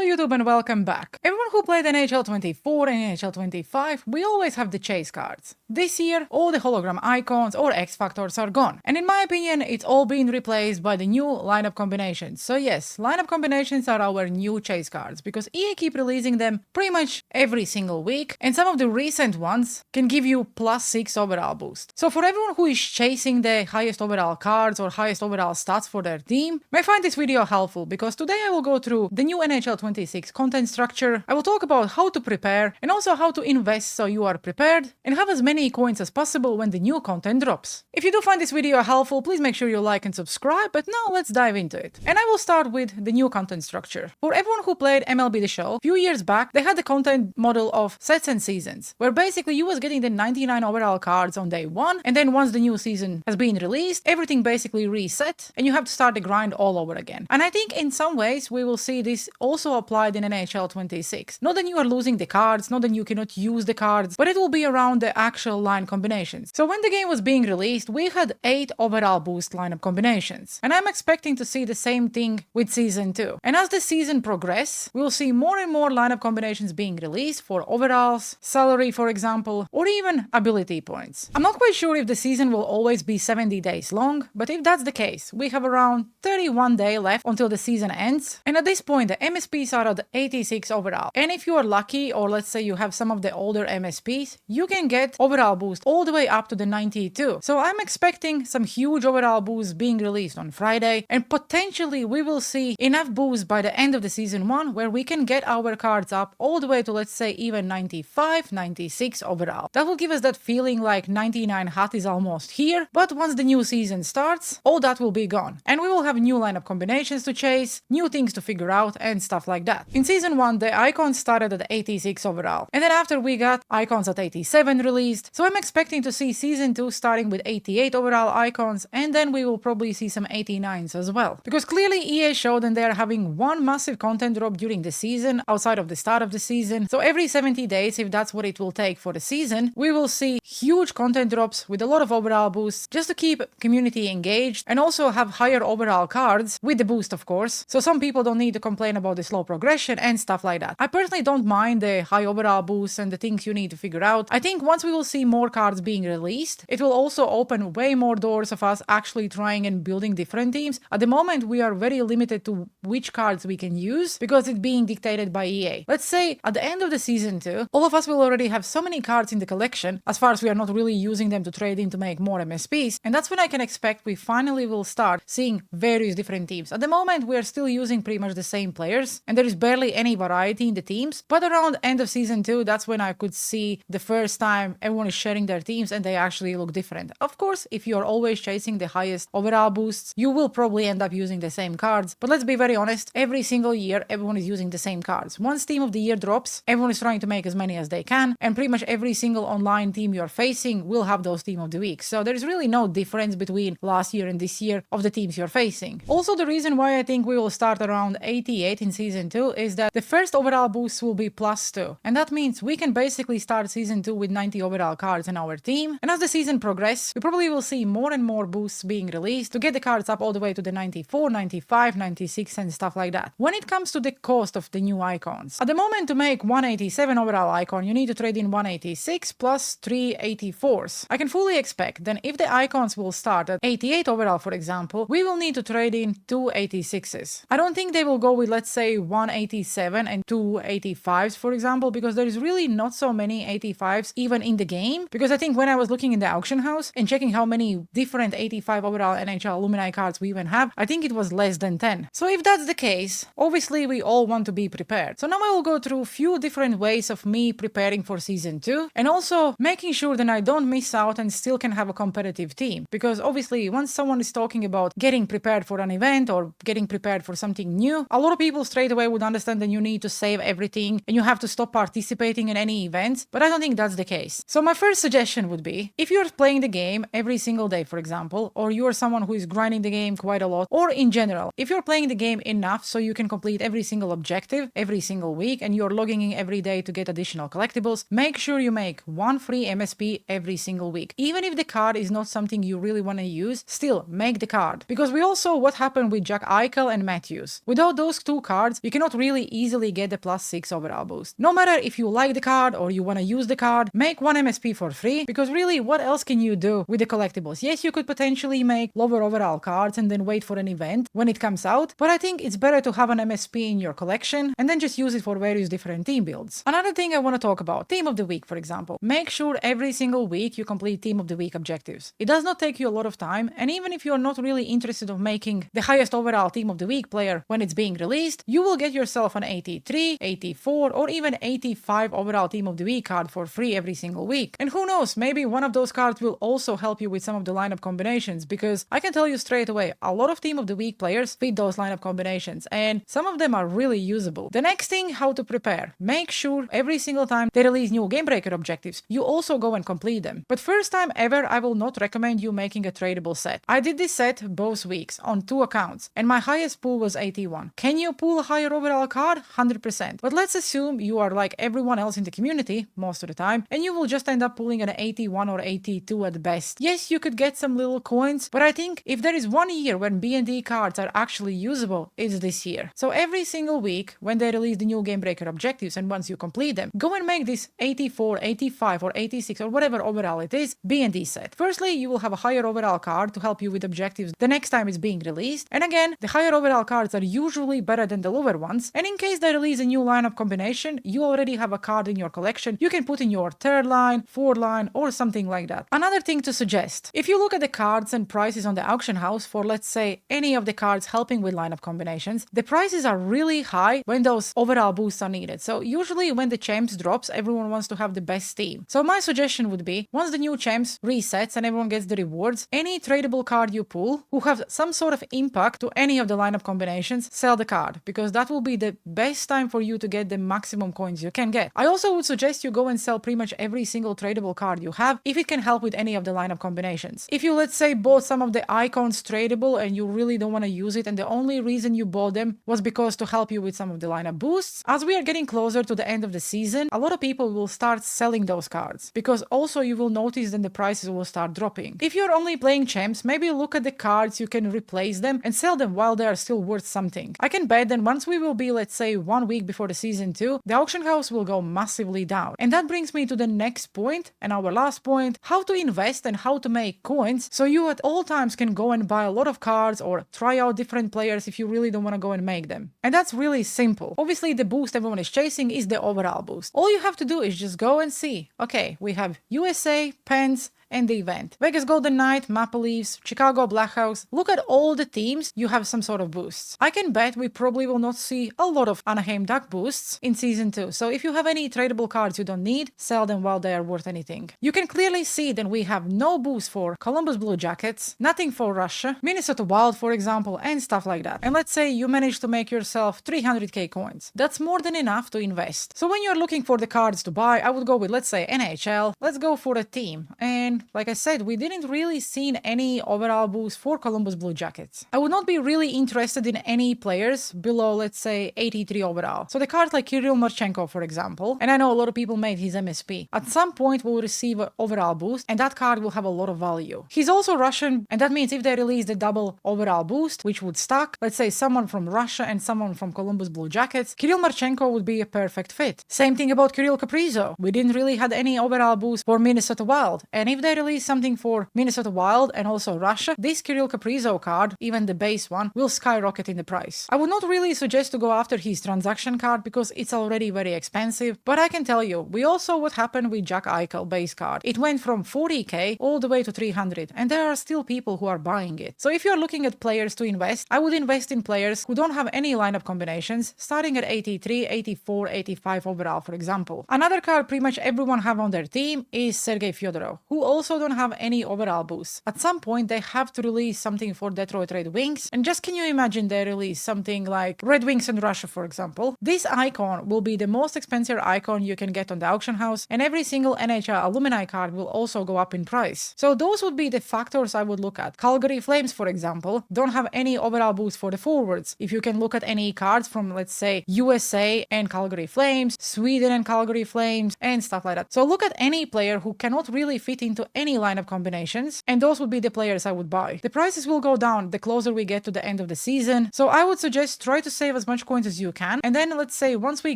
Hello YouTube and welcome back. Everyone who played NHL 24 and NHL 25, we always have the chase cards. This year, all the hologram icons or X Factors are gone. And in my opinion, it's all been replaced by the new lineup combinations. So yes, lineup combinations are our new chase cards because EA keep releasing them pretty much every single week. And some of the recent ones can give you +6 overall boost. So for everyone who is chasing the highest overall cards or highest overall stats for their team, may find this video helpful because today I will go through the new NHL 26 content structure. I will talk about how to prepare and also how to invest so you are prepared and have as many coins as possible when the new content drops. If you do find this video helpful, please make sure you like and subscribe, but now let's dive into it. And I will start with the new content structure. For everyone who played MLB The Show, a few years back, they had the content model of sets and seasons, where basically you was getting the 99 overall cards on day 1, and then once the new season has been released, everything basically reset, and you have to start the grind all over again. And I think in some ways we will see this also applied in NHL 26. Not that you are losing the cards, not that you cannot use the cards, but it will be around the actual line combinations. So when the game was being released, we had 8 overall boost lineup combinations. And I'm expecting to see the same thing with Season 2. And as the season progresses, we'll see more and more lineup combinations being released for overalls, salary for example, or even ability points. I'm not quite sure if the season will always be 70 days long, but if that's the case, we have around 31 days left until the season ends. And at this point, the MSPs are at 86 overall. And if you are lucky, or let's say you have some of the older MSPs, you can get overall boost all the way up to the 92. So I'm expecting some huge overall boosts being released on Friday, and potentially we will see enough boost by the end of the season 1 where we can get our cards up all the way to, let's say, even 95, 96 overall. That will give us that feeling like 99 hot is almost here, but once the new season starts, all that will be gone. And we will have new lineup combinations to chase, new things to figure out, and stuff like that. In Season 1, the icons started at 86 overall, and then after we got icons at 87 released, so I'm expecting to see Season 2 starting with 88 overall icons, and then we will probably see some 89s as well. Because clearly EA showed that they are having one massive content drop during the season, outside of the start of the season, so every 70 days, if that's what it will take for the season, we will see huge content drops with a lot of overall boosts, just to keep community engaged, and also have higher overall cards, with the boost of course, so some people don't need to complain about the slow progression and stuff like that. I personally don't mind the high overall boosts and the things you need to figure out. I think once we will see more cards being released, it will also open way more doors of us actually trying and building different teams. At the moment, we are very limited to which cards we can use because it's being dictated by EA. Let's say at the end of the season 2, all of us will already have so many cards in the collection, as far as we are not really using them to trade in to make more MSPs, and that's when I can expect we finally will start seeing various different teams. At the moment, we are still using pretty much the same players, and there is barely any variety in the teams, but around end of season 2, that's when I could see the first time everyone is sharing their teams and they actually look different. Of course, if you're always chasing the highest overall boosts, you will probably end up using the same cards, but let's be very honest, every single year everyone is using the same cards. Once Team of the Year drops, everyone is trying to make as many as they can, and pretty much every single online team you're facing will have those Team of the Week. So there is really no difference between last year and this year of the teams you're facing. Also, the reason why I think we will start around 88 in season 2 is that the first overall boost will be +2, and that means we can basically start season 2 with 90 overall cards in our team, and as the season progresses, we probably will see more and more boosts being released to get the cards up all the way to the 94, 95, 96 and stuff like that. When it comes to the cost of the new icons, at the moment to make 187 overall icon, you need to trade in 186 plus 3 84s. I can fully expect then if the icons will start at 88 overall, for example, we will need to trade in 2 86s. I don't think they will go with, let's say, 187 and 2 85s, for example, because there is really not so many 85s even in the game, because I think when I was looking in the auction house and checking how many different 85 overall NHL alumni cards we even have, I think it was less than 10. So if that's the case, obviously we all want to be prepared. So now I will go through a few different ways of me preparing for season 2 and also making sure that I don't miss out and still can have a competitive team, because obviously once someone is talking about getting prepared for an event or getting prepared for something new, a lot of people straight away would understand that you need to save everything and you have to stop participating in any events, but I don't think that's the case. So my first suggestion would be, if you're playing the game every single day, for example, or you're someone who is grinding the game quite a lot, or in general, if you're playing the game enough so you can complete every single objective every single week and you're logging in every day to get additional collectibles, make sure you make one free MSP every single week. Even if the card is not something you really want to use, still make the card. Because we all saw what happened with Jack Eichel and Matthews. Without those two cards, you you cannot really easily get the +6 overall boost. No matter if you like the card or you want to use the card, make one MSP for free, because really, what else can you do with the collectibles? Yes, you could potentially make lower overall cards and then wait for an event when it comes out, but I think it's better to have an MSP in your collection and then just use it for various different team builds. Another thing I want to talk about, Team of the Week, for example. Make sure every single week you complete Team of the Week objectives. It does not take you a lot of time, and even if you're not really interested in making the highest overall Team of the Week player when it's being released, you will get yourself an 83, 84, or even 85 overall Team of the Week card for free every single week. And who knows, maybe one of those cards will also help you with some of the lineup combinations, because I can tell you straight away, a lot of Team of the Week players fit those lineup combinations, and some of them are really usable. The next thing, how to prepare. Make sure every single time they release new Game Breaker objectives, you also go and complete them. But first time ever, I will not recommend you making a tradable set. I did this set both weeks on 2 accounts, and my highest pull was 81. Can you pull a higher overall card? 100%. But let's assume you are like everyone else in the community most of the time, and you will just end up pulling an 81 or 82 at best. Yes, you could get some little coins, but I think if there is one year when B&D cards are actually usable, it's this year. So every single week, when they release the new Game Breaker objectives, and once you complete them, go and make this 84, 85, or 86, or whatever overall it is, B&D set. Firstly, you will have a higher overall card to help you with objectives the next time it's being released, and again, the higher overall cards are usually better than the lower ones, and in case they release a new lineup combination, you already have a card in your collection you can put in your third line, fourth line, or something like that. Another thing to suggest, if you look at the cards and prices on the auction house for, let's say, any of the cards helping with lineup combinations, the prices are really high when those overall boosts are needed. So usually when the champs drops, everyone wants to have the best team. So my suggestion would be, once the new champs resets and everyone gets the rewards, any tradable card you pull who have some sort of impact to any of the lineup combinations, sell the card, because that will be the best time for you to get the maximum coins you can get. I also would suggest you go and sell pretty much every single tradable card you have if it can help with any of the lineup combinations. If you, let's say, bought some of the icons tradable and you really don't want to use it, and the only reason you bought them was because to help you with some of the lineup boosts, as we are getting closer to the end of the season, a lot of people will start selling those cards, because also you will notice that the prices will start dropping. If you're only playing champs, maybe look at the cards you can replace them and sell them while they are still worth something. I can bet that once we will be, let's say, 1 week before the season 2, the auction house will go massively down. And that brings me to the next point, and our last point, how to invest and how to make coins so you at all times can go and buy a lot of cards or try out different players if you really don't want to go and make them. And that's really simple. Obviously, the boost everyone is chasing is the overall boost. All you have to do is just go and see, okay, we have USA, Pens, and the event. Vegas Golden Knight, Maple Leafs, Chicago Blackhawks. Look at all the teams, you have some sort of boosts. I can bet we probably will not see a lot of Anaheim Duck boosts in Season 2. So if you have any tradable cards you don't need, sell them while they are worth anything. You can clearly see that we have no boost for Columbus Blue Jackets, nothing for Russia, Minnesota Wild, for example, and stuff like that. And let's say you manage to make yourself 300k coins. That's more than enough to invest. So when you're looking for the cards to buy, I would go with, let's say, NHL. Let's go for a team. And like I said, we didn't really see any overall boost for Columbus Blue Jackets. I would not be really interested in any players below, let's say, 83 overall. So the cards like Kirill Marchenko, for example, and I know a lot of people made his MSP, at some point will receive an overall boost, and that card will have a lot of value. He's also Russian, and that means if they release the double overall boost, which would stack, let's say someone from Russia and someone from Columbus Blue Jackets, Kirill Marchenko would be a perfect fit. Same thing about Kirill Kaprizov. We didn't really have any overall boost for Minnesota Wild, and if they release something for Minnesota Wild and also Russia, this Kirill Kaprizov card, even the base one, will skyrocket in the price. I would not really suggest to go after his transaction card because it's already very expensive, but I can tell you, we also what happened with Jack Eichel base card. It went from 40k all the way to 300, and there are still people who are buying it. So if you're looking at players to invest, I would invest in players who don't have any lineup combinations, starting at 83, 84, 85 overall, for example. Another card pretty much everyone have on their team is Sergei Fyodorov, who also don't have any overall boosts. At some point, they have to release something for Detroit Red Wings, and just can you imagine they release something like Red Wings in Russia, for example? This icon will be the most expensive icon you can get on the auction house, and every single NHL alumni card will also go up in price. So those would be the factors I would look at. Calgary Flames, for example, don't have any overall boost for the forwards. If you can look at any cards from, let's say, USA and Calgary Flames, Sweden and Calgary Flames, and stuff like that. So look at any player who cannot really fit into into any lineup combinations, and those would be the players I would buy. The prices will go down the closer we get to the end of the season, so I would suggest try to save as much coins as you can, and then let's say once we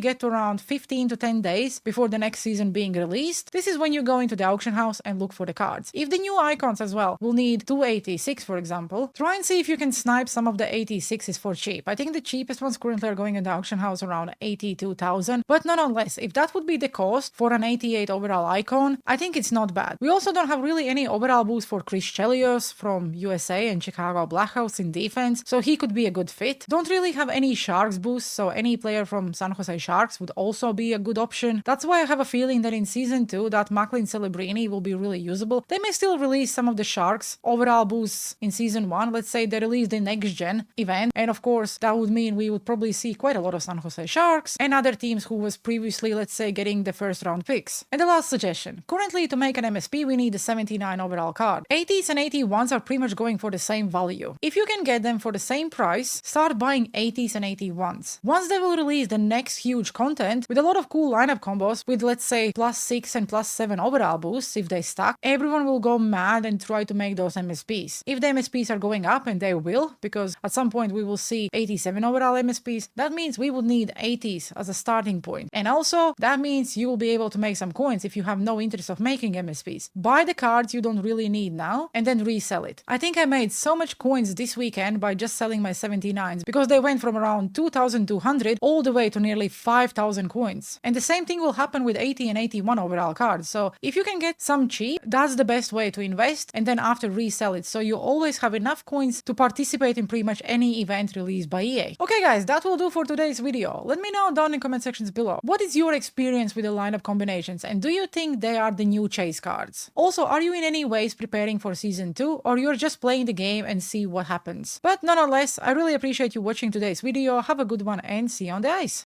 get to around 15 to 10 days before the next season being released, this is when you go into the auction house and look for the cards. If the new icons as well will need 286, for example, try and see if you can snipe some of the 86s for cheap. I think the cheapest ones currently are going in the auction house around 82,000, but nonetheless, if that would be the cost for an 88 overall icon, I think it's not bad. We also don't have really any overall boost for Chris Chelios from USA and Chicago Blackhawks in defense, so he could be a good fit. Don't really have any Sharks boost, so any player from San Jose Sharks would also be a good option. That's why I have a feeling that in season 2 that Macklin Celebrini will be really usable. They may still release some of the Sharks overall boosts in season 1. Let's say they release the next gen event, and of course that would mean we would probably see quite a lot of San Jose Sharks and other teams who was previously, let's say, getting the first round picks. And the last suggestion, currently to make an MSP we need a 79 overall card. 80s and 81s are pretty much going for the same value. If you can get them for the same price, start buying 80s and 81s. Once they will release the next huge content with a lot of cool lineup combos with, let's say, +6 and +7 overall boosts if they stack, everyone will go mad and try to make those MSPs. If the MSPs are going up, and they will, because at some point we will see 87 overall MSPs, that means we would need 80s as a starting point. And also, that means you will be able to make some coins if you have no interest of making MSPs. Buy the cards you don't really need now, and then resell it. I think I made so much coins this weekend by just selling my 79s, because they went from around 2,200 all the way to nearly 5,000 coins. And the same thing will happen with 80 and 81 overall cards. So if you can get some cheap, that's the best way to invest, and then after resell it, so you always have enough coins to participate in pretty much any event released by EA. Okay guys, that will do for today's video. Let me know down in the comment sections below. What is your experience with the lineup combinations, and do you think they are the new chase cards? Also, are you in any ways preparing for season 2, or you're just playing the game and see what happens? But nonetheless, I really appreciate you watching today's video. Have a good one and see you on the ice.